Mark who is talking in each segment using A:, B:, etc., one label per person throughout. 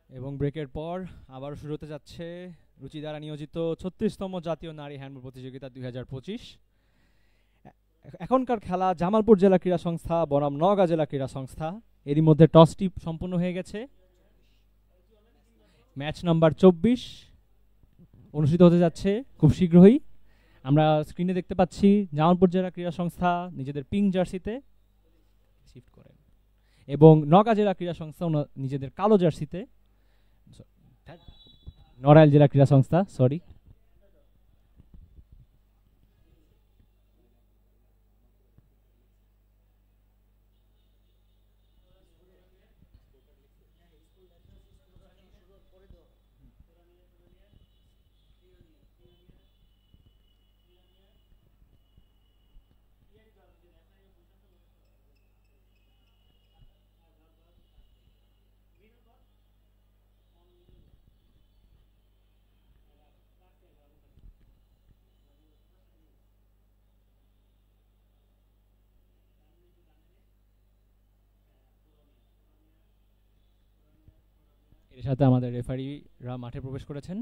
A: এবং ব্রেকের পর আবারও শুরু হতে যাচ্ছে রুচি দ্বারা নিয়োজিত 36তম জাতীয় নারী হ্যান্ডবল প্রতিযোগিতা 2025। এখনকার খেলা জামালপুর জেলা ক্রীড়া সংস্থা বনাম নওগাঁ জেলা ক্রীড়া সংস্থা। এরই মধ্যে টসটি সম্পূর্ণ হয়ে গেছে। ম্যাচ নাম্বার 24 অনুষ্ঠিত হতে যাচ্ছে খুব শীঘ্রই। আমরা স্ক্রিনে দেখতে পাচ্ছি জামালপুর জেলা ক্রীড়া সংস্থা নিজেদের পিঙ্ক জার্সিতে শিফট করেন এবং নওগাঁ জেলা ক্রীড়া সংস্থা নিজেদের কালো জার্সিতে, নড়াইল জেলা ক্রীড়া সংস্থা সরি। এর সাথে আমাদের রেফারিরা মাঠে প্রবেশ করেছেন।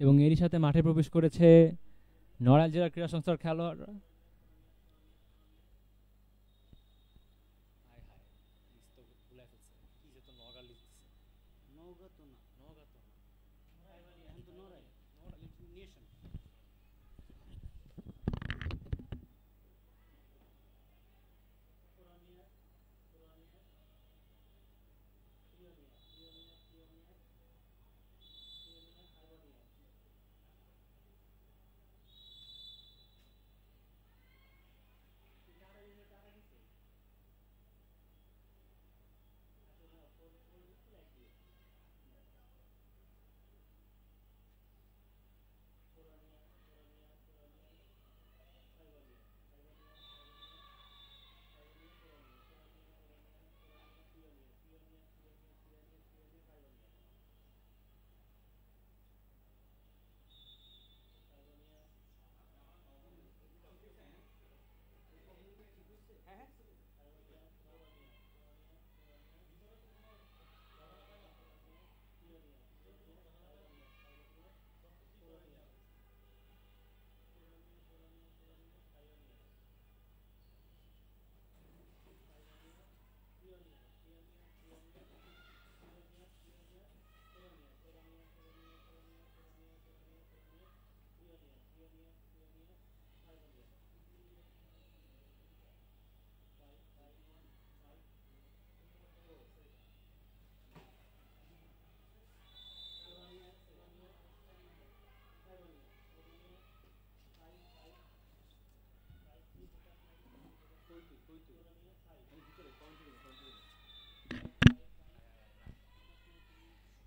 A: এবং এরই সাথে মাঠে প্রবেশ করেছে নড়াইল জেলা ক্রীড়া সংস্থার খেলোয়াড়রা।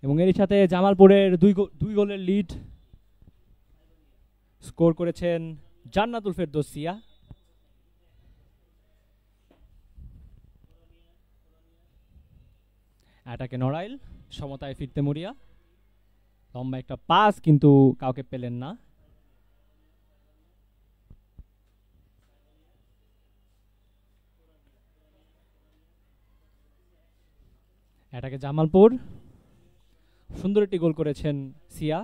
A: এবং এর সাথে জামালপুরের দুই গোলের লিড স্কোর করেছেন জান্নাতুল ফেরদৌস সিয়া। অ্যাটাকে নড়াইল, সমতায় ফিরতে মরিয়া। লম্বা একটা পাস কিন্তু কাউকে পেলেন না। এটাকে জামালপুর, সুন্দর একটি গোল করেছেন সিয়া।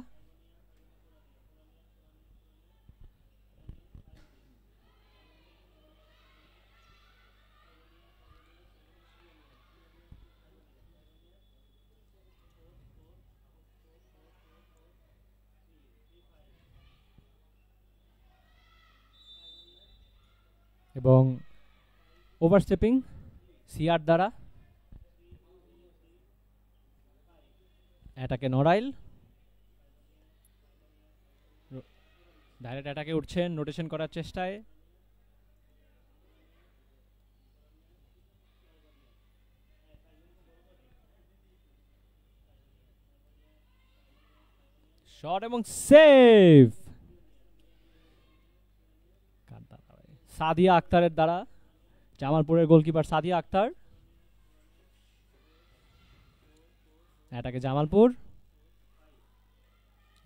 A: এবং ওভারস্টেপিং সিয়ার দ্বারা। এটাকে নড়াইল ডাইরেক্ট অ্যাটাকে উঠছেন রোটেশন করার চেষ্টায়। শট এবং সেভ সাদিয়া আক্তারের দ্বারা, জামালপুরের গোলকিপার সাদিয়া আক্তার। এটাকে জামালপুর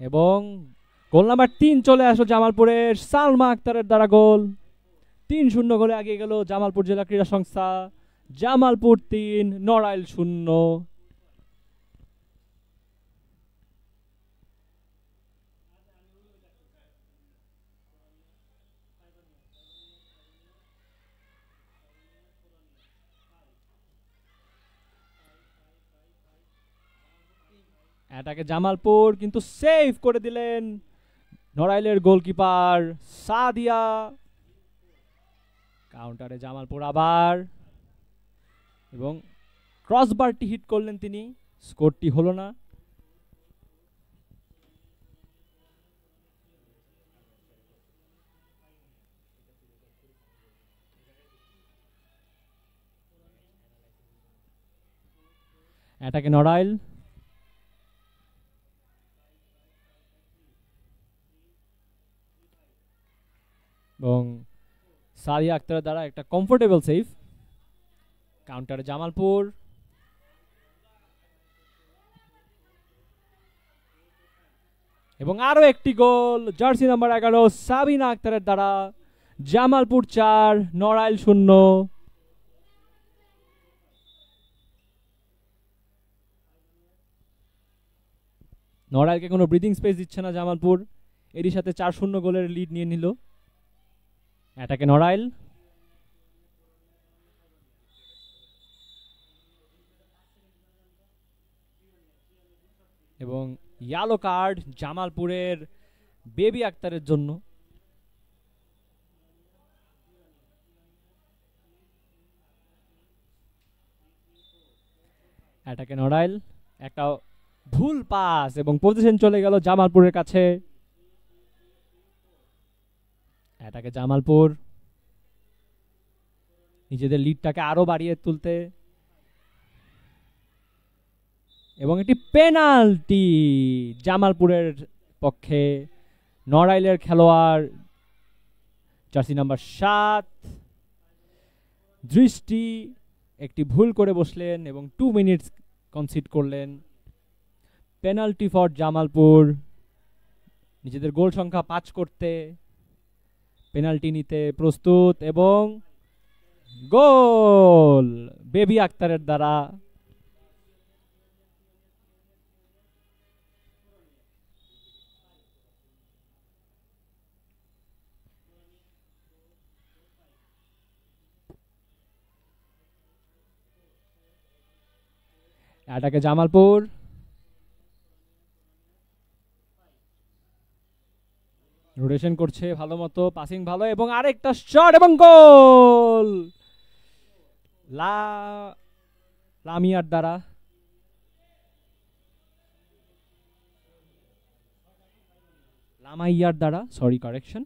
A: এবং গোল নাম্বার 3 চলে আসলো জামালপুরের, সালমা আক্তারের দ্বারা গোল। 3-0 গোলে এগিয়ে গেল জামালপুর জেলা ক্রীড়া সংস্থা। জামালপুর 3 নড়াইল 0। এটাকে জামালপুর কিন্তু সেভ করে দিলেন নড়াইলের গোলকিপার সাদিয়া। কাউন্টারে জামালপুর আবার, এবং ক্রসবারটি হিট করলেন তিনি, স্কোরটি হলো না। এটাকে নড়াইল এবং সাদিয়া আক্তারের দ্বারা একটা কমফোর্টেবল সেভ। কাউন্টারে জামালপুর এবং আরো একটি গোল জার্সি নাম্বার 11 সাবিনা আক্তারের দ্বারা। জামালপুর 4 নড়াইল 0। নড়াইলকে কোনো ব্রিদিং স্পেস দিচ্ছে না জামালপুর, এরই সাথে 4-0 গোলের লিড নিয়ে নিল। এটাকে নড়াইল এবং ইয়েলো কার্ড জামালপুরের বেবি আক্তারের জন্য। এটাকে নড়াইল, একটা ভুল পাস এবং পজিশন চলে গেল জামালপুরের কাছে। এটাকে জামালপুর নিজেদের লিডটাকে আরো বাড়িয়ে তুলতে, এবং একটি পেনাল্টি জামালপুরের পক্ষে। নড়াইলের খেলোয়াড় জার্সি নাম্বার 7 দৃষ্টি একটি ভুল করে বসলেন এবং 2 মিনিটস কনসিড করলেন। পেনাল্টি ফর জামালপুর, নিজেদের গোল সংখ্যা 5 করতে পেনাল্টি নিতে প্রস্তুত, এবং গোল বেবি আক্তারের দ্বারা। এটাকে জামালপুর রোটেশন করছে ভালো মতো, পাসিং ভালো, এবং আরেকটা শট এবং গোল লামিয়ার দ্বারা। লামাইয়ার দ্বারা, সরি কারেকশন।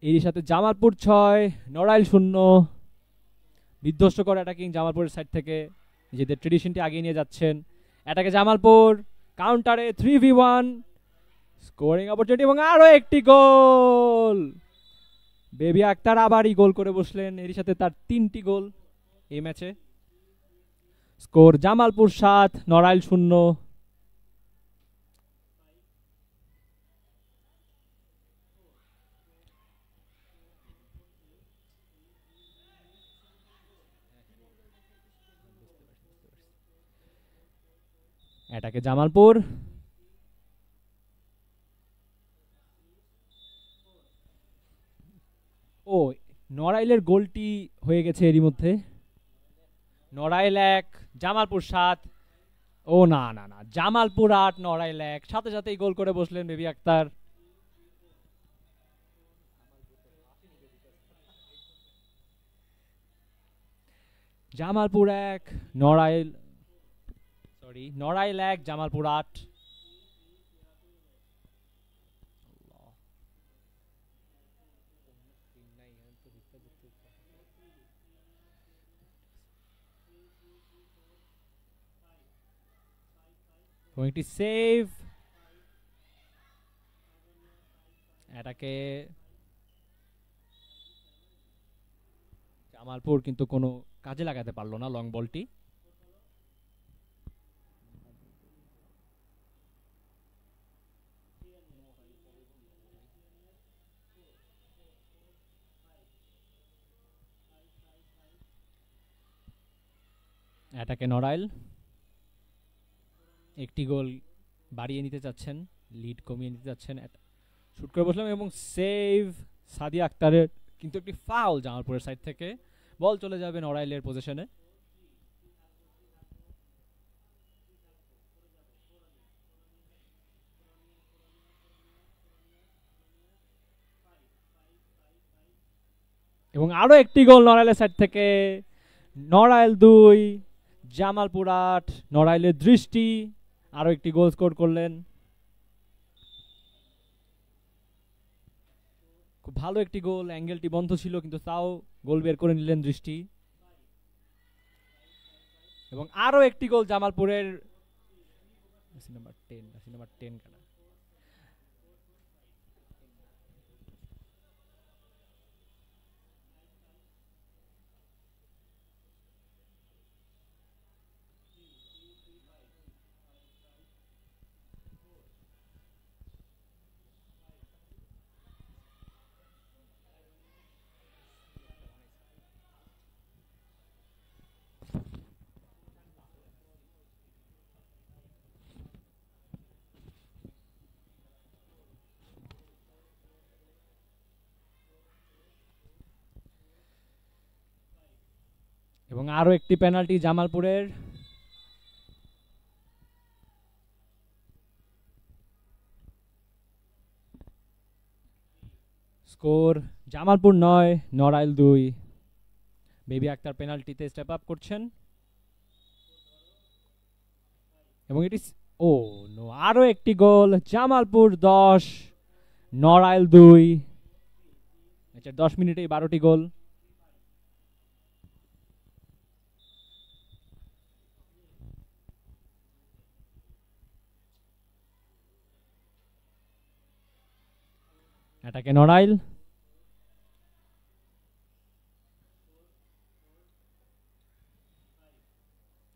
A: এর সাথে জামালপুর 6 নড়াইল 0। বিধ্বস্ত অ্যাটাকিং জামালপুরের সাইড থেকে নিজেদের ট্রেডিশনটি আগিয়ে নিয়ে যাচ্ছেন। এটাকে জামালপুর কাউন্টারে 3v1 স্কোরিং অপরচুনিটি এবং আরো একটি গোল। বেবি আক্তার আবারই গোল করে বসলেন, এর সাথে তার 3টি গোল এই ম্যাচে। স্কোর জামালপুর ৭, নড়াইল ০। এটাকে জামালপুর। ও, নড়াইলের গোলটি হয়ে গেছে এরই মধ্যে। নড়াইল ১, জামালপুর ৭। ও না না না, জামালপুর ৮, নড়াইল ১। সাথে সাথেই গোল করে বসলেন বেবি আক্তার। জামালপুর ১, নড়াইল নড়াইল ১, জামালপুর ৮। 20 সেভ। এটাকে জামালপুর কিন্তু কোনো কাজে লাগাতে পারলো না লং বলটি। এটাকে নড়াইল একটি গোল বাড়িয়ে নিতে চাচ্ছেন, লিড কমিয়ে নিতে চাচ্ছেন। শুট করে বসলাম এবং সেভ সাদিয়া আক্তারের, কিন্তু একটি ফাউল জামালপুরের সাইড থেকে। বল চলে যাবে নড়াইলের পজিশনে। এবং আরো একটি গোল নড়াইলের সাইড থেকে। নড়াইল ২, জামালপুর ৮। নড়াইলের দৃষ্টি আরো একটি গোল স্কোর করলেন। খুব ভালো একটি গোল, অ্যাঙ্গেলটি বন্ধ ছিল কিন্তু তাও গোল বের করে নিলেন দৃষ্টি। এবং আরো একটি গোল জামালপুরের। নাম্বার 10 কাটা। এবং আরো একটি পেনাল্টি জামালপুরের। স্কোর জামালপুর ৯, নড়াইল ২। বেবি আক্তার পেনাল্টিতে স্টেপ আপ করছেন এবং এটি ও নো, আরো একটি গোল। জামালপুর ১০, নড়াইল ২। ১০ মিনিটেই ১২টি গোল। এটাকে নড়াইল।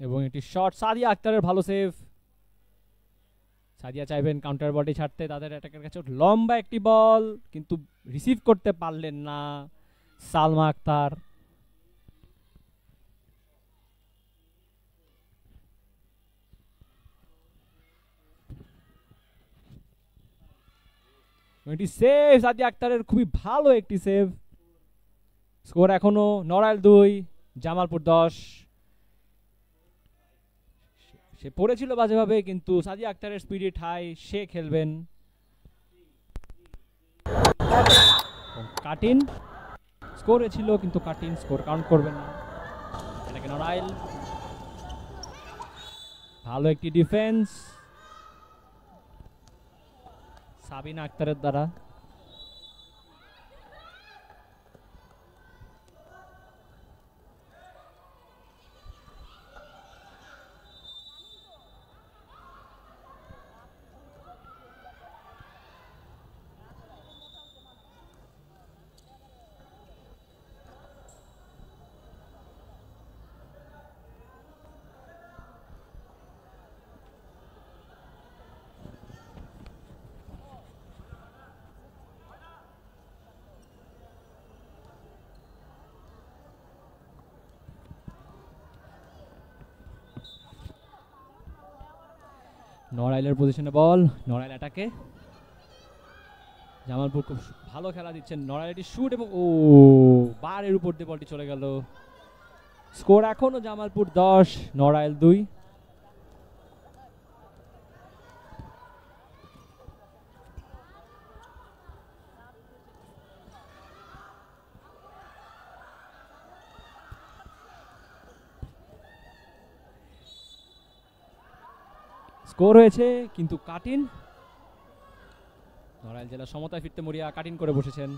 A: এবং একটি শট সাদিয়া আক্তারের, ভালো সেভ। সাদিয়া চাইবেন কাউন্টার বডি ছাড়তে তাদের অ্যাটাকের কাছে। লম্বা একটি বল কিন্তু রিসিভ করতে পারলেন না সালমা আক্তার। এটি সেভ সাদিয়া আক্তারের, খুবই ভালো একটি সেভ। স্কোর এখনো নড়াইল ২, জামালপুর ১০। সে পড়েছিল বাজেভাবে কিন্তু সাদিয়া আক্তারের স্পিরিট হাই, সে খেলবেন। কাটিন স্কোরে ছিল কিন্তু কাটিন স্কোর কাউন্ট করবেন না। এটাকে নড়াইল। ভালো একটি ডিফেন্স সাবিনা আক্তারের দ্বারা। নড়াইলের পজিশনে বল, নড়াইল অ্যাটাকে, জামালপুর খুব ভালো খেলা দিচ্ছেন, নড়াইল শুট এবং ও বারের উপর দিয়ে বলটি চলে গেল। স্কোর এখনো জামালপুর 10 নড়াইল 2। স্কোর হয়েছে কিন্তু কাটিন, নড়াইল জেলা সমতায় ফিরতে মরিয়া কাটিন করে বসেছেন।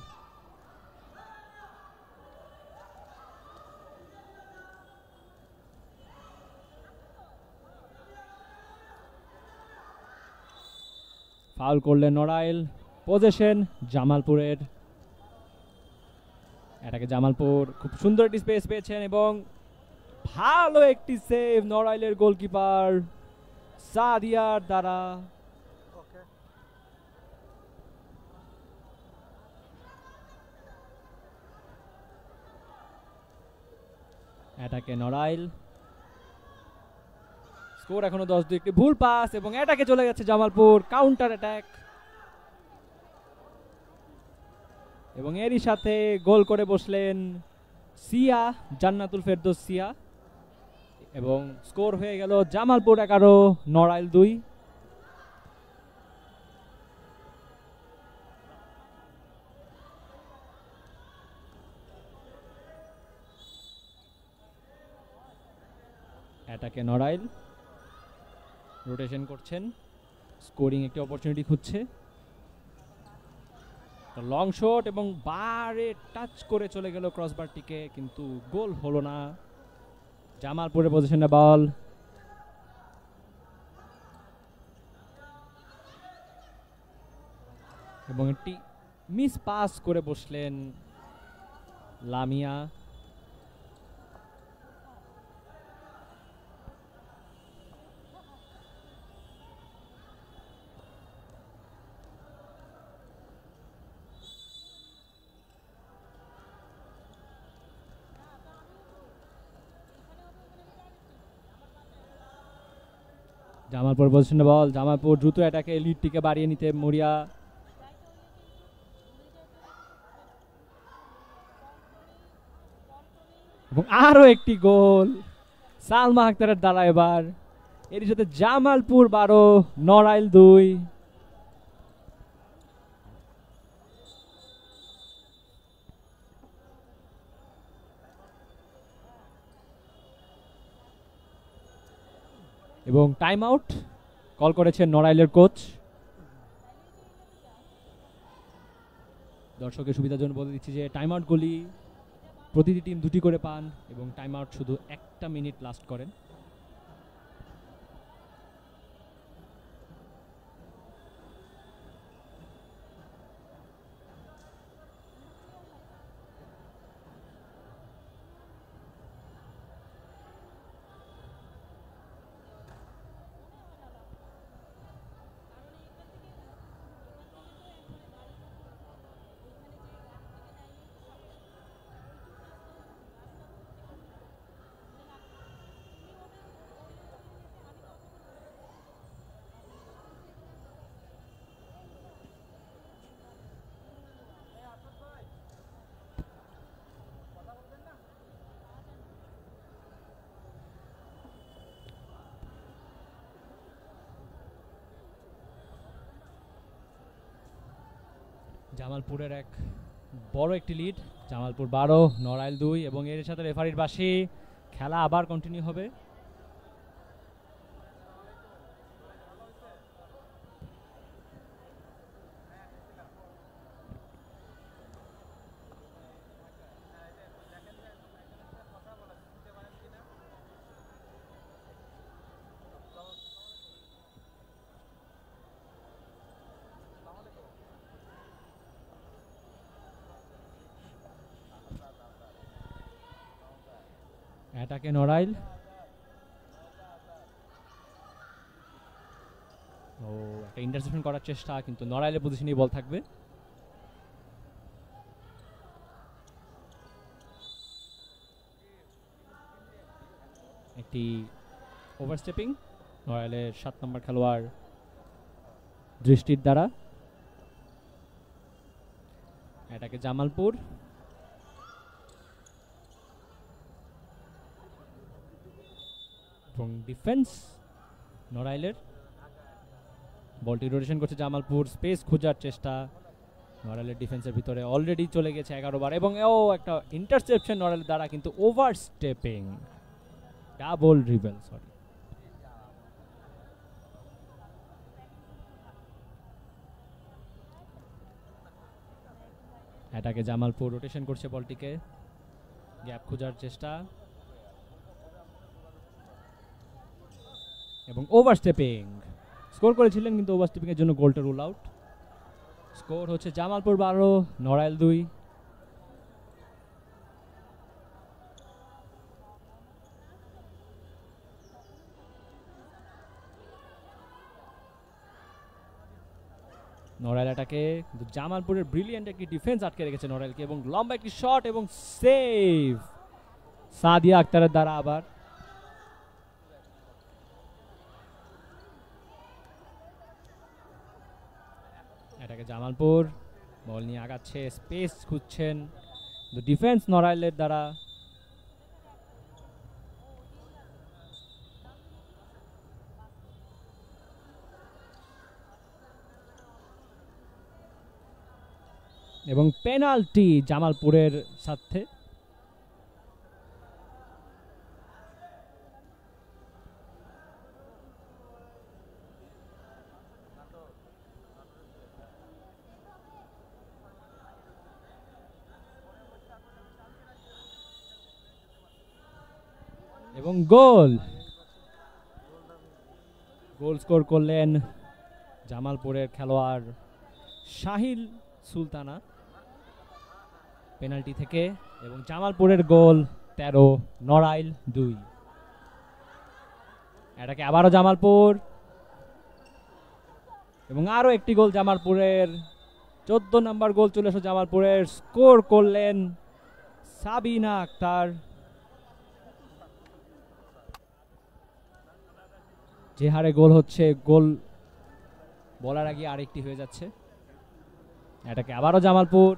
A: ফাউল করলেন নড়াইল, পজিশন জামালপুরের। এটাকে জামালপুর খুব সুন্দর একটি স্পেস পেয়েছেন এবং ভালো একটি সেভ নড়াইলের গোলকিপার সাদিয়ার দ্বারা। এটাকে নড়াইল, স্কোর এখনো 10-2। একটি ভুল পাস এবং এটাকে চলে গেছে জামালপুর, কাউন্টার অ্যাটাক এবং এরই সাথে গোল করে বসলেন সিয়া, জান্নাতুল ফেরদৌস সিয়া, এবং স্কোর হয়ে গেল জামালপুর 11 নড়াইল 2। অ্যাটাকে নড়াইল রোটেশন করছেন, স্কোরিং একটি অপরচুনিটি খুঁজছে। লং শট এবং বারে টাচ করে চলে গেল ক্রসবারটিকে, কিন্তু গোল হলো না। জামালপুরের পজিশনে বল, এবং একটি মিস পাস করে বসলেন লামিয়া। জামালপুর পজিশনে বল, জামালপুর দ্রুত অ্যাটাকে লিডটিকে বাড়িয়ে নিতে মরিয়া, এবং আরো একটি গোল সালমা আক্তারের দ্বারা এবার। এর সাথে জামালপুর 12 নড়াইল 2। এবং টাইম আউট কল করেছেন নড়াইলের কোচ। দর্শকের সুবিধার জন্য বলে দিচ্ছি যে টাইম আউট গুলি প্রতিটি টিম 2টি করে পান এবং টাইম আউট শুধু 1 মিনিট লাস্ট করেন। জামালপুরের এক বড় একটি লিড, জামালপুর 12 নড়াইল 2, এবং এর সাথে রেফারির বাঁশি, খেলা আবার কন্টিনিউ হবে। অ্যাটাকে নড়াইল, ও একটা ইন্টারসেপশন করার চেষ্টা, কিন্তু নড়াইলের পজিশনেই বল থাকবে। একটি ওভারস্টেপিং, নড়াইলের 7 নম্বর খেলোয়াড় দৃষ্টির দ্বারা। এটাকে জামালপুর, এবং ডিফেন্স নড়াইলের। বলটি রোটেশন করছে জামালপুর, স্পেস খোঁজার চেষ্টা নড়াইলের ডিফেন্সের ভিতরে, অলরেডি চলে গেছে 11 বার, এবং একটা ইন্টারসেপশন নড়াইলের দ্বারা, কিন্তু ওভারস্টেপিং, ডাবল ড্রিবল, সরি। এটাকে জামালপুর রোটেশন করছে বলটিকে, গ্যাপ খোঁজার চেষ্টা, এবং ওভারস্টেপিং স্কোর করেছিলেন, কিন্তু ওভারস্টেপিং এর জন্য গোলটা রুল আউট। স্কোর হচ্ছে জামালপুর 12, নড়াইল 2। নড়াইল এটাকে, কিন্তু জামালপুরের ব্রিলিয়ান্ট একটি ডিফেন্স আটকে রেখেছে নড়াইলকে, এবং লম্বা একটি শট এবং সেভ সাদিয়া আক্তারের দ্বারা। আবার এটাকে জামালপুর বল নিয়ে আগাচ্ছে, স্পেস খুঁজছেন, ডিফেন্স নড়াইলের দ্বারা। এবং পেনাল্টি জামালপুরের সাথে। এবং গোল স্কোর করলেন জামালপুরের খেলোয়াড় শাহিল সুলতানা পেনাল্টি থেকে, এবং জামালপুরের গোল 13, নড়াইল 2। এটাকে আবারও জামালপুর, এবং আরো একটি গোল জামালপুরের, 14 নম্বর গোল চলে এসে জামালপুরের। স্কোর করলেন সাবিনা আক্তার। যে হারে গোল হচ্ছে, গোল বলার আগে আরেকটি হয়ে যাচ্ছে। এটাকে আবারও জামালপুর,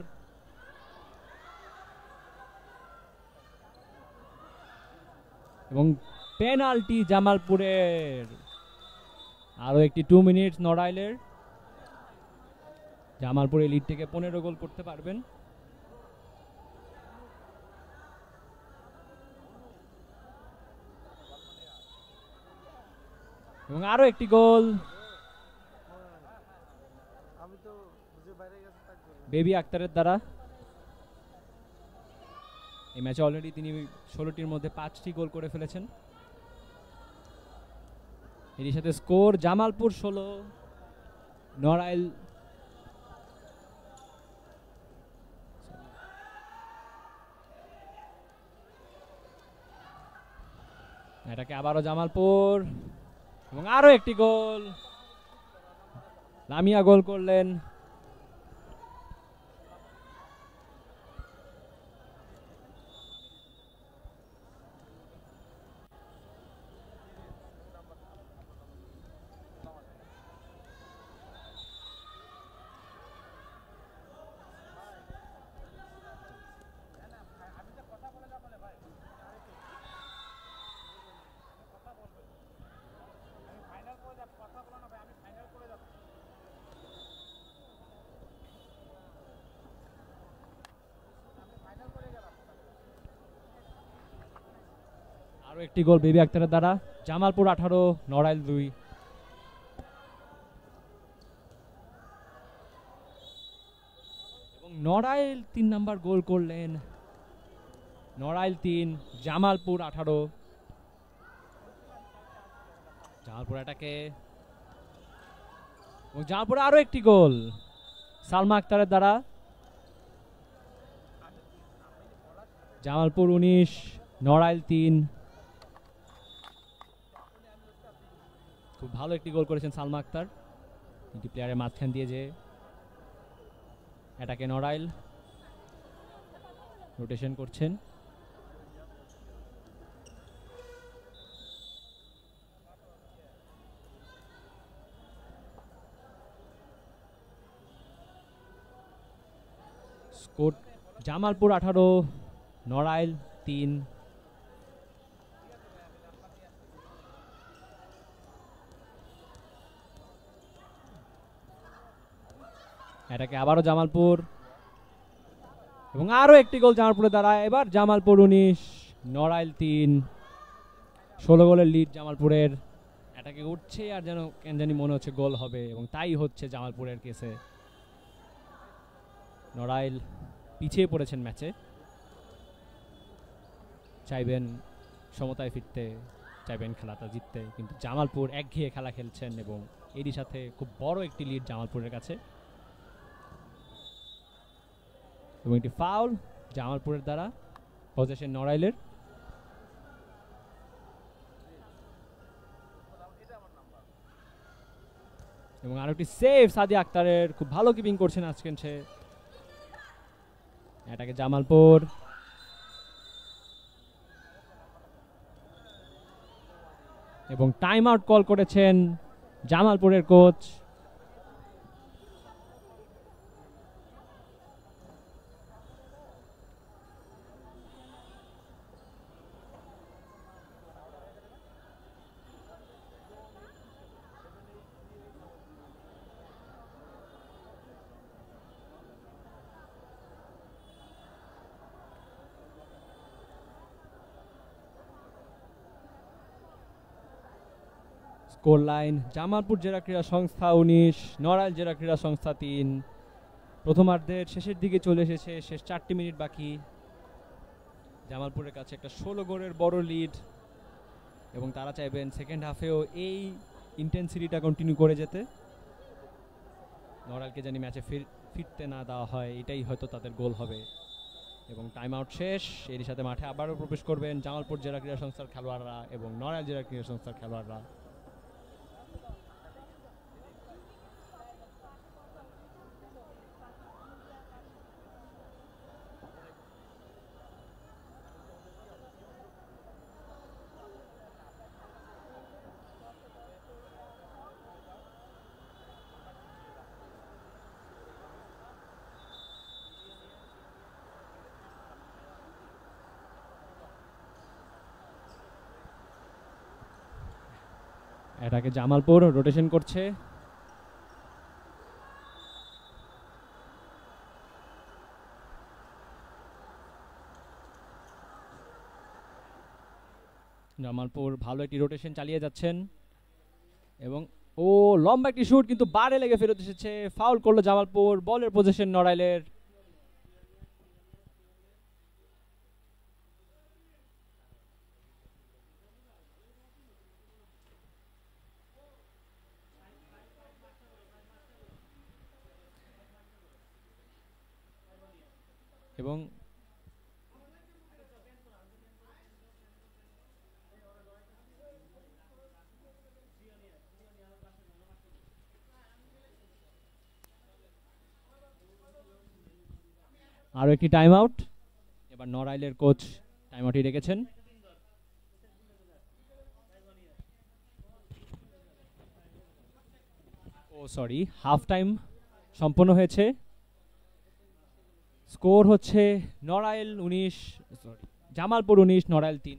A: এবং পেনাল্টি জামালপুরের। আরো একটি 2 মিনিট নড়াইলের, জামালপুর এই লিড থেকে 15 গোল করতে পারবেন। এবং আরো একটি গোল বেবি আক্তারের দ্বারা। এই ম্যাচে অলরেডি তিনি 16টির মধ্যে 5টি গোল করে ফেলেছেন। এর সাথে স্কোর জামালপুর 16, নড়াইল এটাকে আবারও জামালপুর, এবং আরো একটি গোল, লামিয়া গোল করলেন। আরো একটি গোল বেবি আক্তারের দ্বারা, জামালপুর 18, নড়াইল 2। এবং নড়াইল 3 নাম্বার গোল করলেন, নড়াইল 3, জামালপুর 18। জামালপুর এটাকে, এবং জামালপুর আরো একটি গোল সালমা আক্তারের দ্বারা। জামালপুর 19, নড়াইল 3। খুব ভালো একটি গোল করেছেন সালমা আক্তার, তিনটি প্লেয়ারের মাঝখান দিয়ে। যে এটাকে নড়াইল রোটেশন করছেন, স্কোর জামালপুর 18, নড়াইল 3। এটাকে আবারও জামালপুর, এবং আরো একটি গোল জামালপুরের দ্বারা। এবার জামালপুর 19, নড়াইল 3। 16 গোলের লিড জামালপুরের। এটাকে উঠছে আর যেন কেন জানি মনে হচ্ছে গোল হবে, এবং তাই হচ্ছে জামালপুরের কেসে। নড়াইল পিছিয়ে পড়েছেন ম্যাচে, চাইবেন সমতায় ফিরতে, চাইবেন খেলাটা জিততে, কিন্তু জামালপুর একঘেয়ে খেলা খেলছেন এবং এরই সাথে খুব বড় একটি লিড জামালপুরের কাছে। এবং একটি ফাউল জামালপুরের দ্বারা, পজেশন নড়াইলের। এবং আরেকটি সেভ সাদি আক্তারের, খুব ভালো কিপিং করছেন আজকের সে। এটাকে জামালপুর, এবং টাইম আউট কল করেছেন জামালপুরের কোচ। স্কোর লাইন জামালপুর জেলা ক্রীড়া সংস্থা 19, নড়াইল জেলা ক্রীড়া সংস্থা 3। প্রথমার্ধের শেষের দিকে চলে এসেছে, শেষ 4টি মিনিট বাকি। জামালপুরের কাছে একটা 16 গোলের বড় লিড, এবং তারা চাইবেন সেকেন্ড হাফেও এই ইন্টেন্সিটিটা কন্টিনিউ করে যেতে। নড়াইলকে জানি ম্যাচে ফিরতে না দেওয়া হয়, এটাই হয়তো তাদের গোল হবে। এবং টাইম আউট শেষ, এরই সাথে মাঠে আবারও প্রবেশ করবেন জামালপুর জেলা ক্রীড়া সংস্থার খেলোয়াড়রা এবং নড়াইল জেলা ক্রীড়া সংস্থার খেলোয়াড়রা। এটাকে জামালপুর রোটেশন করছে, জামালপুর ভালো একটি রোটেশন চালিয়ে যাচ্ছেন। এবং ও লম্বা একটি শুট, কিন্তু বারে লেগে ফেরত এসেছে, ফাউল করলো জামালপুর। বলের পজিশন নড়াইলের। এবং আরো একটি টাইম আউট। এবার নড়াইলের কোচ টাইম আউটই রেখেছেন। ও সরি, হাফ টাইম সম্পন্ন হয়েছে। স্কোর হচ্ছে নড়াইল 19, সরি জামালপুর 19, নড়াইল 3।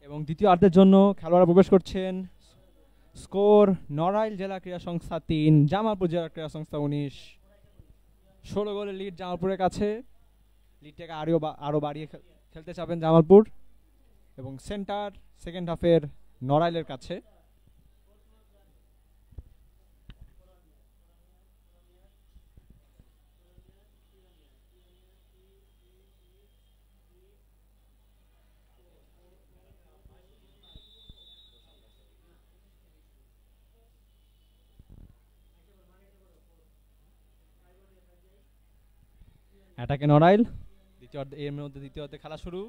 A: এবং দ্বিতীয় অর্ধের জন্য খেলোয়াড়রা প্রবেশ করছেন। স্কোর নড়াইল জেলা ক্রীড়া সংস্থা ৩, জামালপুর জেলা ক্রীড়া সংস্থা ১৯। ১৬ গোলের লিড জামালপুরের কাছে। লিডটাকে আরও বাড়িয়ে খেলতে চাবেন জামালপুর, এবং সেন্টার সেকেন্ড হাফের নড়াইলের কাছে। অ্যাটাকে নড়াইল, এর মধ্যে দ্বিতীয় অর্ধে খেলা শুরু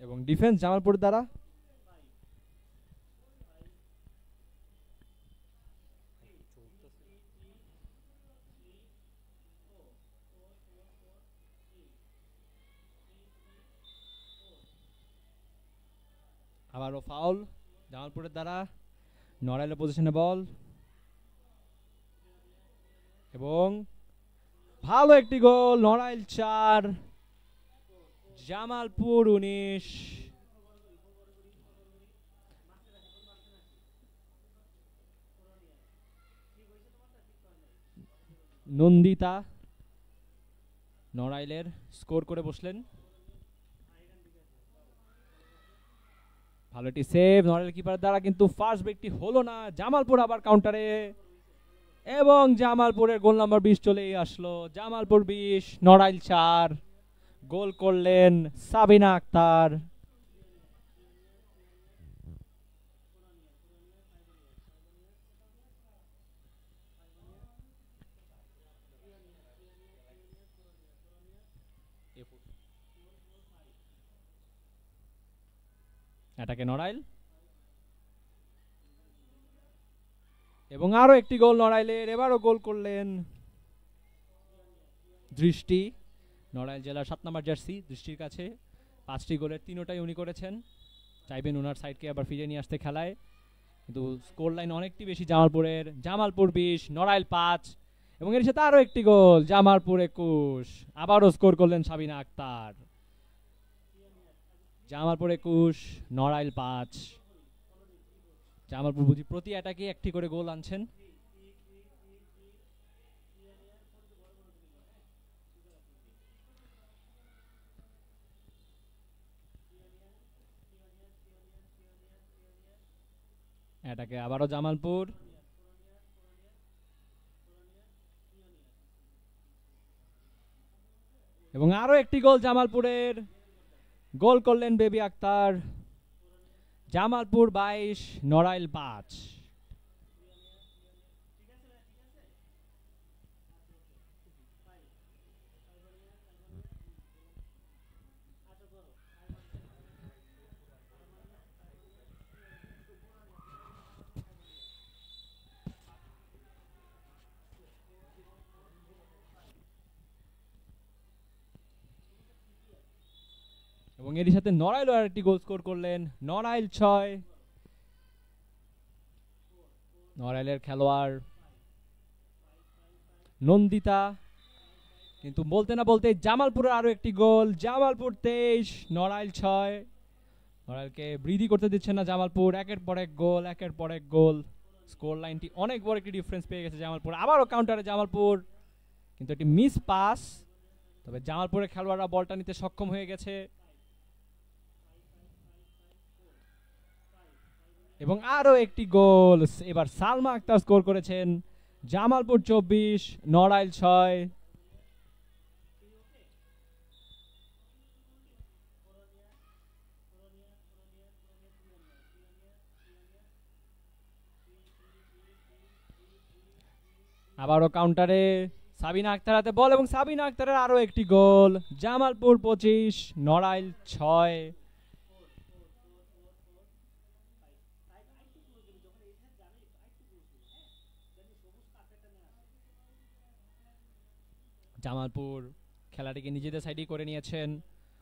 A: এবং ডিফেন্স জামালপুর দ্বারা। আবারও ফাউল জামালপুরের দ্বারা, নড়াইলের পজিশনে বল এবং ভালো একটি গোল, নড়াইল 4 জামালপুর 19। নন্দিতা নড়াইলের স্কোর করে বসলেন। ভালো একটি সেভ নড়াইল কিপার দ্বারা, কিন্তু ফার্স্ট ব্রেকটি হলো না। জামালপুর আবার কাউন্টারে এবং জামালপুরের গোল নাম্বার 20 চলেই আসলো। জামালপুর 20 নড়াইল 4। গোল করলেন সাবিনা আক্তার। এটাকে নড়াইল এবং আরো একটি গোল নড়াইলের, এবারও গোল করলেন দৃষ্টি। নড়াইল জেলার 7 নম্বর জার্সি দৃষ্টির কাছে 5টি গোলের 3টাই উনি করেছেন। চাইবেন ওনার সাইডকে আবার ফিরে নিয়ে আসতে খেলায়, কিন্তু স্কোর লাইন অনেকটি বেশি জামালপুরের। জামালপুর 20 নড়াইল 5 এবং এর সাথে আরো একটি গোল, জামালপুর 21। আবারও স্কোর করলেন সাবিনা আক্তার। জামালপুর 21 নড়াইল 5। জামালপুর বুঝি প্রতি অ্যাটাকে একটি করে গোল আনছেন। অ্যাটাকে আবারও জামালপুর এবং আরো একটি গোল জামালপুরের, গোল করলেন বেবি আক্তার। জামালপুর 22 নড়াইল 5। এবং এর সাথে নড়াইল আর একটি গোল স্কোর করলেন, নড়াইল 6। নড়াইলের খেলোয়াড় নন্দিতা, কিন্তু বলতে না বলতে জামালপুরের আরো একটি গোল, জামালপুর 23 নড়াইল 6। নড়াইলকে বৃদ্ধি করতে দিচ্ছে না জামালপুর, একের পর এক গোল, একের পর এক গোল। স্কোর লাইনটি অনেক বড় একটি ডিফারেন্স পেয়ে গেছে জামালপুর। আবারও কাউন্টারে জামালপুর, কিন্তু একটি মিস পাস, তবে জামালপুরের খেলোয়াড়রা বলটা নিতে সক্ষম হয়ে গেছে এবং আরো একটি গোল। এবার সালমা আক্তার স্কোর করেছেন। জামালপুর 24 নড়াইল 6। আবারও কাউন্টারে সাবিনা আক্তার হাতে বল এবং সাবিনা আক্তারের আরো একটি গোল, জামালপুর 25 নড়াইল 6। জামালপুর খেলাটিকে নিজেদের সাইডে করে নিয়েছেন।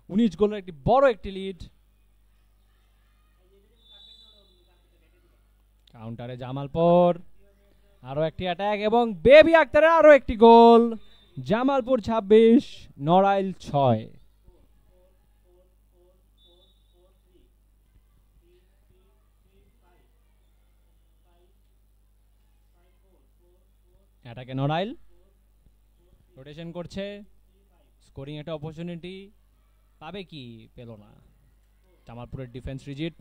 A: 19 গোলের একটি বড় একটি লিড। কাউন্টারে জামালপুর, আরো একটি অ্যাটাক এবং বেবি আক্তারের আরো একটি গোল, জামালপুর 26 নড়াইল 6। অ্যাটাকে নড়াইল রোটেশন করছে, স্কোরিং একটা অপরচুনিটি পাবে কি, পেল না। জামালপুরের ডিফেন্স রিজিট,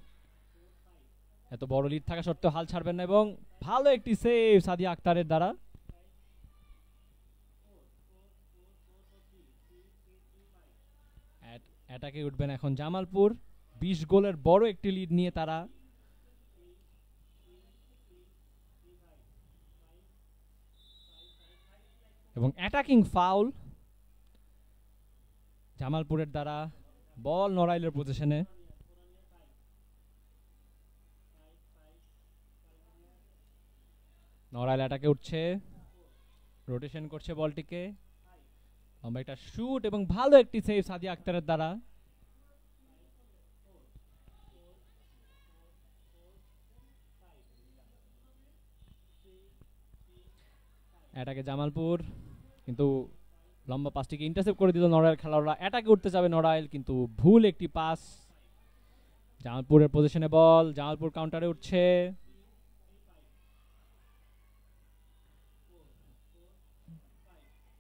A: এত বড় লিড থাকা সত্ত্বেও হাল ছাড়বেন না এবং ভালো একটি সেভ সাদিয়া আক্তারের দ্বারা। অ্যাটাকে উঠবেন এখন জামালপুর, 20 গোলের বড় একটি লিড নিয়ে তারা। এবং অ্যাটাকিং ফাউল জামালপুরের দ্বারা, বল নড়াইলের পজিশনে। নড়াইল অ্যাটাকে উঠছে, রোটেশন করছে বলটিকে, লম্বা একটা শুট এবং ভালো একটি সেভ সাদিয়া আক্তারের দ্বারা। অ্যাটাকে জামালপুর, কিন্তু লম্বা পাসটিকে ইন্টারসেপ্ট করে দিল নড়াইল খেলোয়াড়রা। অ্যাটাকে উঠতে যাবে নড়াইল, কিন্তু ভুল একটি পাস। জামালপুরের পজিশনে বল, জামালপুর কাউন্টারে উঠছে,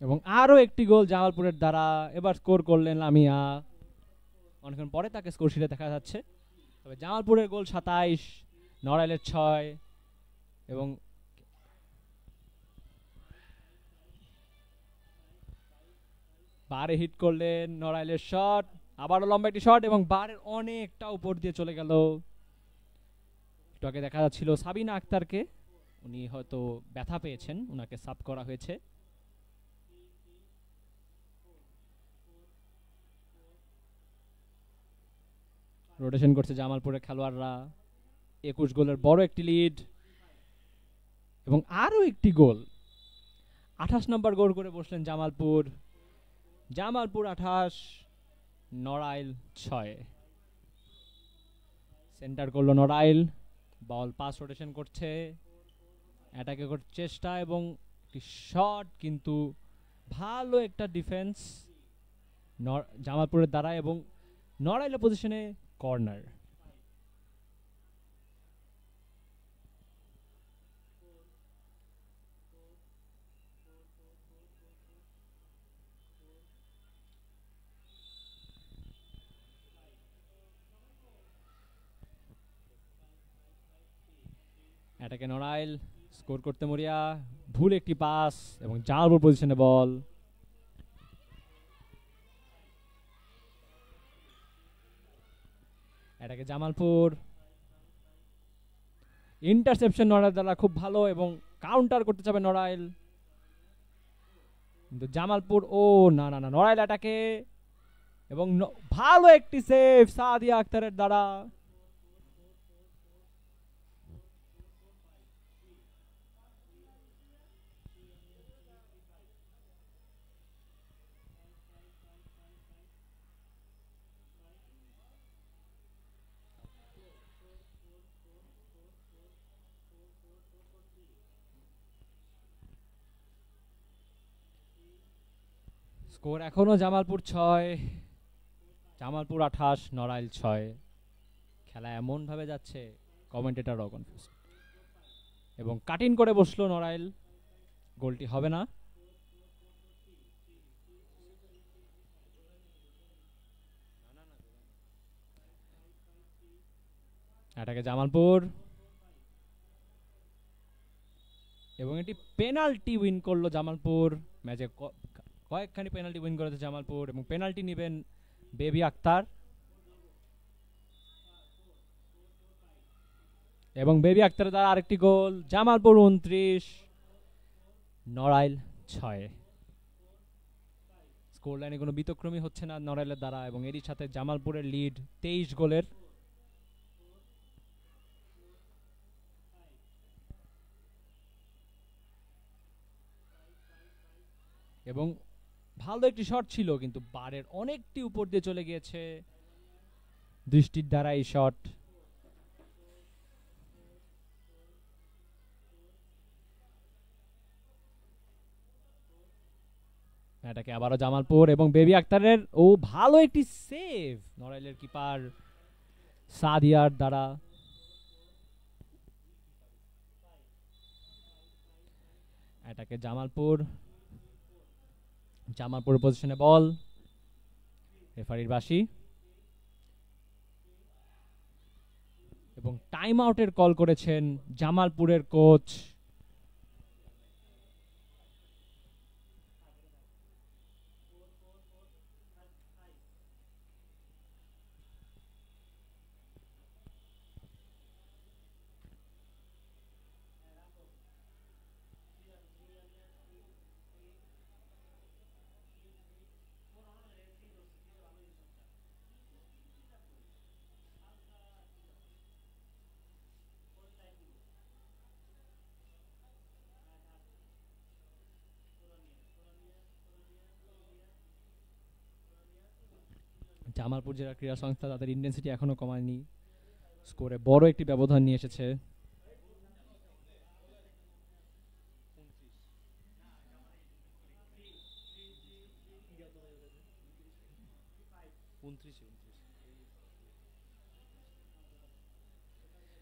A: এবং আরো একটি গোল জামালপুরের দ্বারা। এবার স্কোর করলেন লামিয়া, অনেকক্ষণ পরে তাকে স্কোর শিটে দেখা যাচ্ছে। তবে জামালপুরের গোল 27, নড়াইলের 6। এবং বারে হিট করলেন নড়াইলের শট, আবারও লম্বা একটি শট এবং বারের অনেকটা উপর দিয়ে চলে গেল। একটু আগে দেখা যাচ্ছিল সাবিনা আক্তারকে, উনি হয়তো ব্যথা পেয়েছেন, ওনাকে সাব করা হয়েছে। রোটেশন করছে জামালপুরের খেলোয়াড়রা। 21 গোলের বড় একটি লিড এবং আরো একটি গোল। 28 নম্বর গোল করে বসলেন জামালপুর। জামালপুর 28, নড়াইল 6। সেন্টার করলো নড়াইল, বল পাস রোটেশন করছে, অ্যাটাকে করার চেষ্টা এবং একটি শট, কিন্তু ভালো একটা ডিফেন্স জামালপুরের দ্বারা এবং নড়াইলের পজিশনে কর্নার। অ্যাটাকে নড়াইল, স্কোর করতে মরিয়া, ভুল একটি পাস এবং জামালপুর পজিশনে বল। এটাকে জামালপুর, ইন্টারসেপশন নড়াইল দ্বারা খুব ভালো এবং কাউন্টার করতে যাবে নড়াইল, কিন্তু জামালপুর, ও না না না, নড়াইল এটাকে, এবং ভালো একটি সেভ সাদিয়া আক্তারের দ্বারা। স্কোর এখনো জামালপুর 6, জামালপুর 28, নড়াইল 6। খেলা এমন ভাবে যাচ্ছে, কমেন্টেটরও কনফিউজ, এবং কাটিং করে বসলো নড়াইল, গোলটি হবে না। এটাকে জামালপুর, এবং এটি পেনাল্টি উইন করলো জামালপুর। ম্যাচে কয়েকখানি পেনাল্টি উইন করেছে জামালপুর, এবং পেনাল্টি নেবেন বেবি আক্তার, এবং বেবি আক্তারের দ্বারা আরেকটি গোল। জামালপুর 29, নড়াইল 6। স্কোর লাইনে কোনো ব্যতিক্রমী হচ্ছে না নড়াইলের দ্বারা, এবং এরই সাথে জামালপুরের লিড 23 গোলের। এবং ভালো একটি শট ছিল, কিন্তু বারের অনেকটি উপর দিয়ে চলে গিয়েছে দৃষ্টির দ্বারা এই শট। এটাকে আবারও জামালপুর, এবং বেবি আক্তারের, ও ভালো একটি সেভ নড়াইলের কিপার সাদিয়ার দ্বারা। এটাকে জামালপুর, জামালপুর পজিশনে বল, রেফারির বাঁশি, এবং টাইম আউটের কল করেছেন জামালপুরের কোচ। জামালপুর জেলা ক্রীড়া সংস্থা তাদের ইন্টেন্সিটি এখনো কমায়নি, স্কোরে বড় একটি ব্যবধান নিয়ে এসেছে।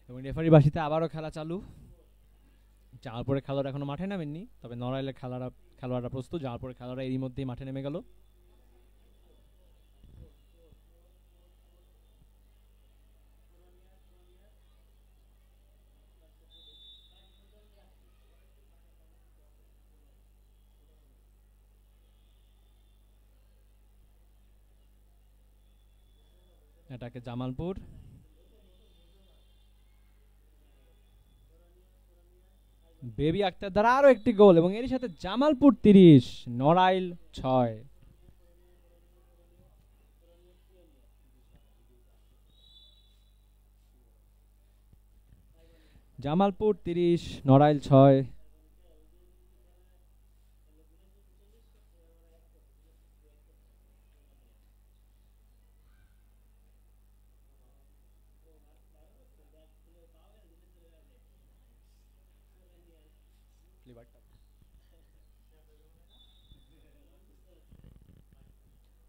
A: এবং রেফারি বাসিতে আবারও খেলা চালু। জামালপুরের খেলোয়াড় এখনো মাঠে নামেননি, তবে নড়াইলের খেলোয়াড়রা প্রস্তুত। জামালপুরের খেলোয়াড়রা এরই মধ্যেই মাঠে নেমে গেল। এটাকে জামালপুর, বেবি আক্তার দ্বারা আরো একটি গোল এবং এর সাথে জামালপুর 30, নড়াইল 6। জামালপুর 30, নড়াইল 6।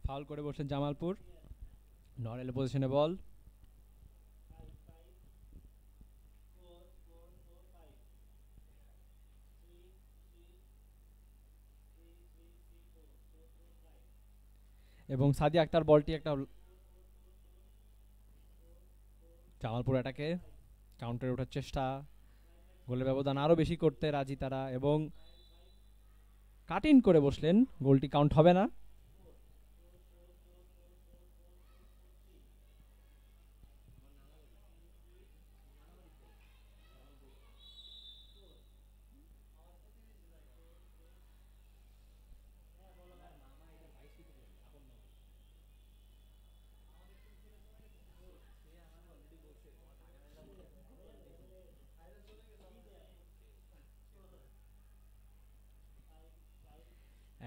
A: ফাউল করে বসছেন জামালপুর। নড়াইলের পজিশনে বল। এবং সাদিয়া আক্তার বলটি একটা জামালপুর এটাকে কাউন্টারে ওঠার চেষ্টা, গোলের ব্যবধান আরো বেশি করতে রাজি তারা এবং কাট ইন করে বসলেন, গোলটি কাউন্ট হবে না।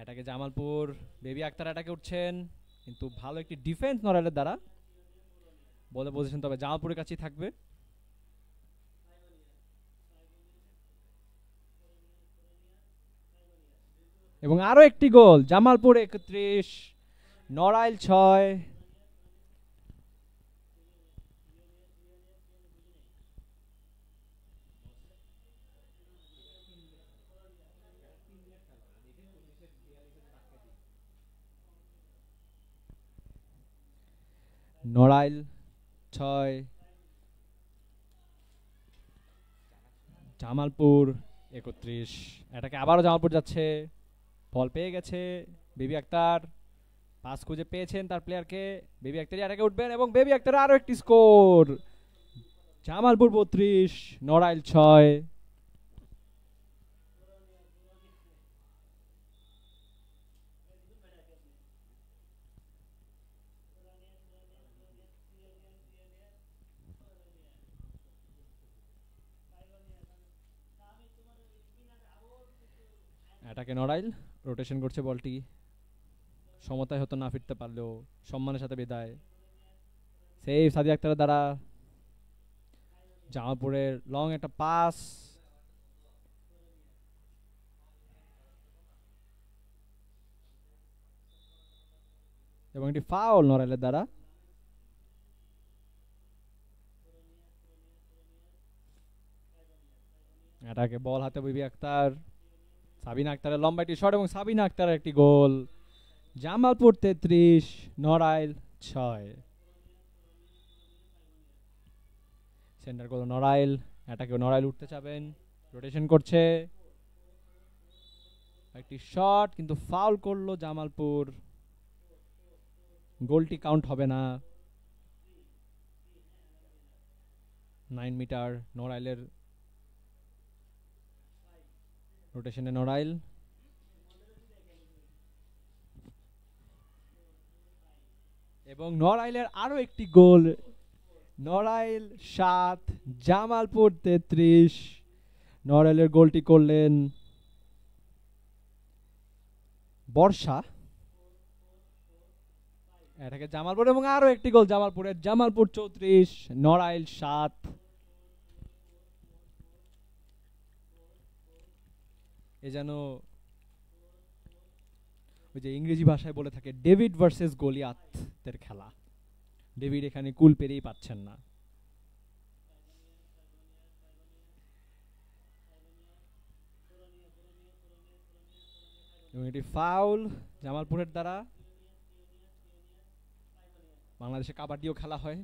A: এটাকে জামালপুর, বেবি আক্তার এটাকে উঠছেন, কিন্তু ভালো একটি ডিফেন্স নড়াইলের দ্বারা। বলে পজিশন তবে জামালপুরের কাছেই থাকবে। এবং আরো একটি গোল, জামালপুর 31, নড়াইল 6। নড়াইল 6, জামালপুর 31। এটাকে আবারও জামালপুর যাচ্ছে, বল পেয়ে গেছে বেবি আক্তার, পাস খুঁজে পেয়েছেন তার প্লেয়ারকে। বেবি আক্তার এটাকে উঠবেন এবং বেবি আক্তার আরো একটি স্কোর, জামালপুর 32, নড়াইল 6। এটাকে নড়াইল রোটেশন করছে, বলটি সমতায় হতো না ফিরতে পারলেও সম্মানের সাথে বিদায়। সেই সাদিয়া আক্তারের দ্বারা জামালপুরের লং একটা পাস এবং একটি ফাউল নড়াইলের দ্বারা। এটাকে বল হাতে বেবি আক্তার, সাবিনা আক্তারের লম্বা একটি শট এবং সাবিনা আক্তারের একটি গোল, জামালপুর 33, নড়াইল 6। সেন্টার গোল নড়াইল, এটাকে নড়াইল উঠতে চাবেন, রোটেশন করছে, একটি শট কিন্তু ফাউল করলো জামালপুর, গোলটি কাউন্ট হবে না। 9 মিটার নড়াইলের রোটেশনে নড়াইল। এবং নড়াইলের আরো একটি গোল, নড়াইল 7, জামালপুর 33। নড়াইলের গোলটি করলেন বর্ষা এটাকে জামালপুর এবং আরো একটি গোল জামালপুরের, জামালপুর 34 নড়াইল 7। এ যেন ওই যে ইংরেজি ভাষায় বলে থাকে ডেভিড ভার্সেস গলিয়াতের খেলা। ডেভিড এখানে কুল পেরেই পাচ্ছেন না। এবং এটি ফাউল জামালপুরের দ্বারা। বাংলাদেশে কাবাডিও খেলা হয়।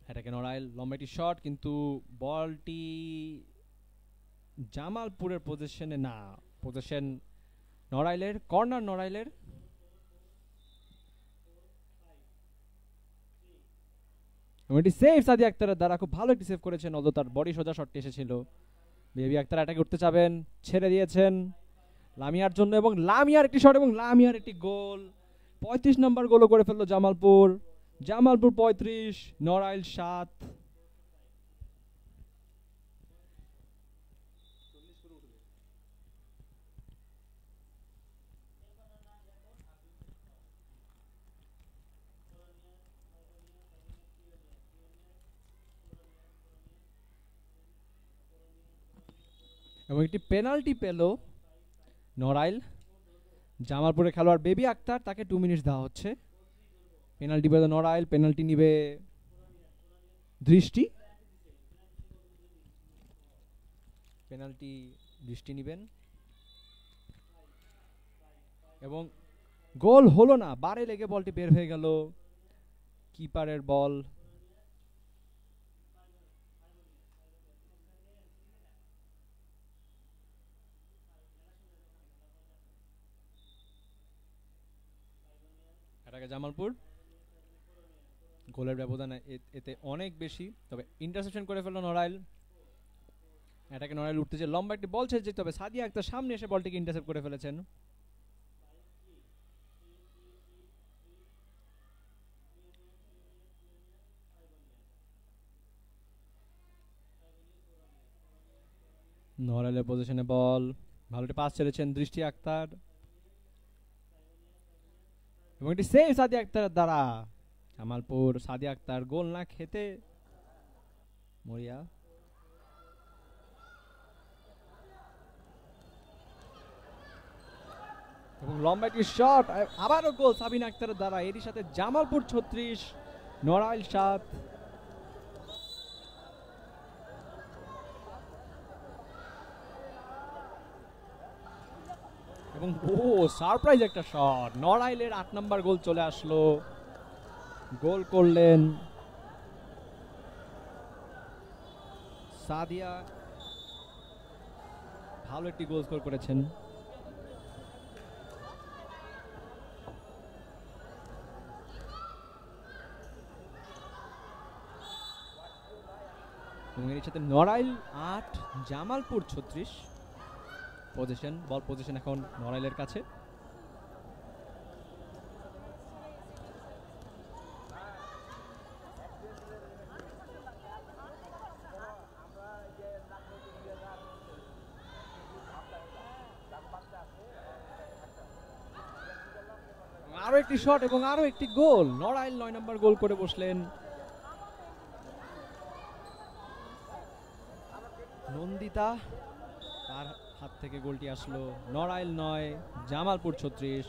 A: এটাকে নড়াইল লম্বা একটি শট, কিন্তু বলটি জামালপুরের পজিশনে না, পজিশন নড়াইলের, কর্নার নড়াইলের। এটি সেভ সাদি আক্তারের দ্বারা, খুব ভালো একটি সেভ করেছেন, অলদো তার বডি সোজা শটটি এসেছিল। বেবি আক্তার অ্যাটাকে উঠতে যাবেন, ছেড়ে দিয়েছেন লামিয়ার জন্য, এবং লামিয়ার একটি শট এবং লামিয়ার একটি গোল। 35 নম্বর গোলও করে ফেললো জামালপুর। জামালপুর 35 নড়াইল 7। এবং একটি পেনাল্টি পেল নড়াইল। জামালপুরের খেলোয়াড় বেবি আক্তার, তাকে 2 মিনিট দেওয়া হচ্ছে। পেনাল্টি পেল নড়াইল, পেনাল্টি নিবে দৃষ্টি। পেনাল্টি দৃষ্টি নিবেন এবং গোল হলো না, বারে লেগে বলটি বের হয়ে গেল। কিপারের বল। এটাকে জামালপুর, গোলের ব্যবধান এতে অনেক বেশি, তবে ইন্টারসেপশন করে ফেললো নড়াইল। এটাকে নড়াইল উঠতে যে লম্বা একটি বল ছেড়ে যেতে হবে, সাদিয়া আক্তার সামনে এসে বলটিকে ইন্টারসেপ্ট করে ফেলেছেন। নড়াইলের পজিশনে বল, ভালো একটি পাস ছেড়েছেন দৃষ্টি আক্তার, এবং এটি সেভ সাদিয়া আক্তারের দ্বারা। জামালপুর, সাদিয়া আক্তার গোল না খেতে মরিয়া। এবং লম্বা একটি শট, আবারও গোল সাবিনা আক্তারের দ্বারা। এরই সাথে জামালপুর 36 নড়াইল 7। এবং সারপ্রাইজ একটা শট, নড়াইলের 8 নম্বর গোল চলে আসলো। গোল করলেন সাদিয়া, ভালো একটি গোল স্কোর করেছেন। এবং এর সাথে নড়াইল 8 জামালপুর 36। পজিশন, বল পজিশন এখন নড়াইলের কাছে। আরো একটি শট এবং আরো একটি গোল, নড়াইল 9 নম্বর গোল করে বসলেন। নন্দিতা, তার হাত থেকে গোলটি আসলো। নড়াইল 9 জামালপুর 36।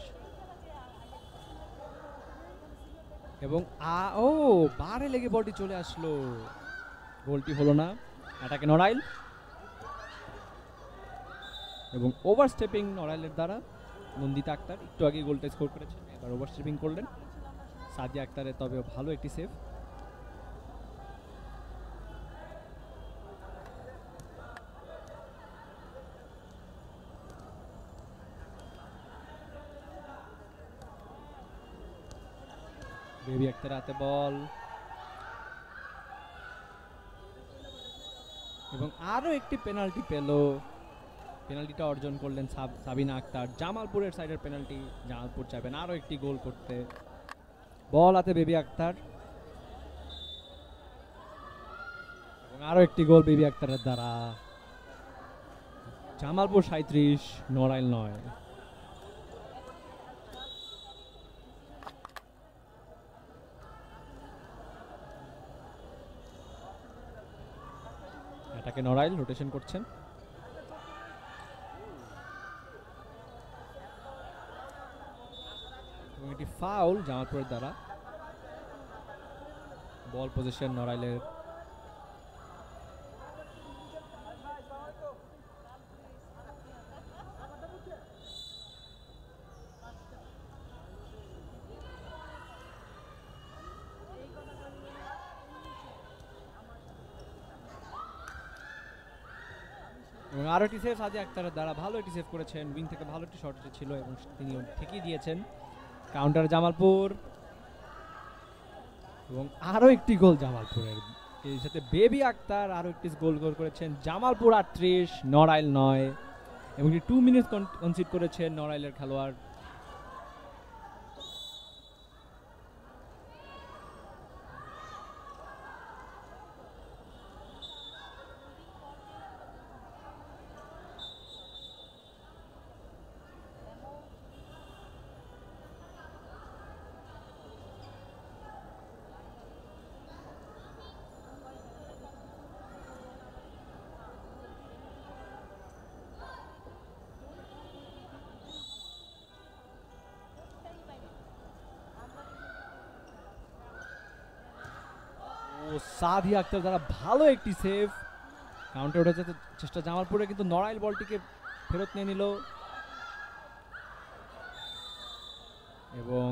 A: এবং বারে লেগে বলটি চলে আসলো, গোলটি হলো না। এটাকে নড়াইল, এবং ওভারস্টেপিং নড়াইলের দ্বারা। নন্দিতা আক্তার একটু আগে গোলটা স্কোর করেছেন, এবার ওভারস্টেপিং করলেন সাদিয়া আক্তারের, তবে ভালো একটি সেভ। বেবি আক্তার হাতে বল, এবং আরো একটি পেনাল্টি পেল। পেনাল্টিটা অর্জন করলেন সাবিনা আক্তার। জামালপুরের সাইডের পেনাল্টি, জামালপুর চাইবেন আরো একটি গোল করতে। বল হাতে বেবি আক্তার, আরো একটি গোল বিবি আক্তারের দ্বারা। জামালপুর 37, নড়াইল 9। এটাকে নড়াইল রোটেশন করছেন। এবং এটি ফাউল জামালপুরের দ্বারা। বল পজিশন নড়াইলের। এবং আরো একটি সেভ সাদি আক্তারের দ্বারা, ভালো একটি সেভ করেছেন, উইং থেকে ভালো একটি শট ছিল এবং তিনি ঠিকই দিয়েছেন। কাউন্টার জামালপুর এবং আরো একটি গোল জামালপুরের, এর সাথে বেবি আক্তার আরো একটি গোল করেছেন। জামালপুর 38, নড়াইল 9 এবং 2 মিনিট কনসিড করেছেন নড়াইলের খেলোয়াড়। সাদি আক্তার দ্বারা ভালো একটি সেভ, কাউন্টার উঠে যেতে চেষ্টা জামালপুরে, কিন্তু নড়াইল বলটিকে ফেরত নিয়ে নিল এবং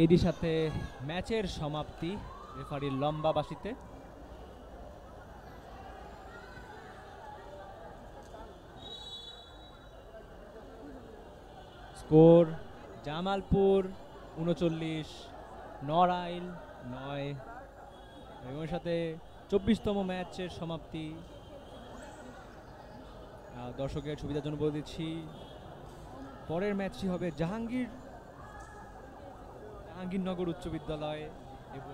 A: এরই সাথে ম্যাচের সমাপ্তি রেফারির লম্বা বাঁশিতে। স্কোর জামালপুর 39, নড়াইল 9 এবং সাথে 24তম ম্যাচের সমাপ্তি। দর্শকের সুবিধার জন্য বলে দিচ্ছি, পরের ম্যাচটি হবে জাহাঙ্গীরনগর উচ্চ বিদ্যালয় এবং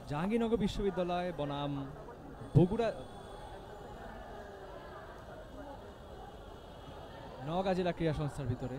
A: জাহাঙ্গীরনগর বিশ্ববিদ্যালয় বনাম বগুড়া নওগাঁ জেলা ক্রীড়া সংস্থার ভিতরে।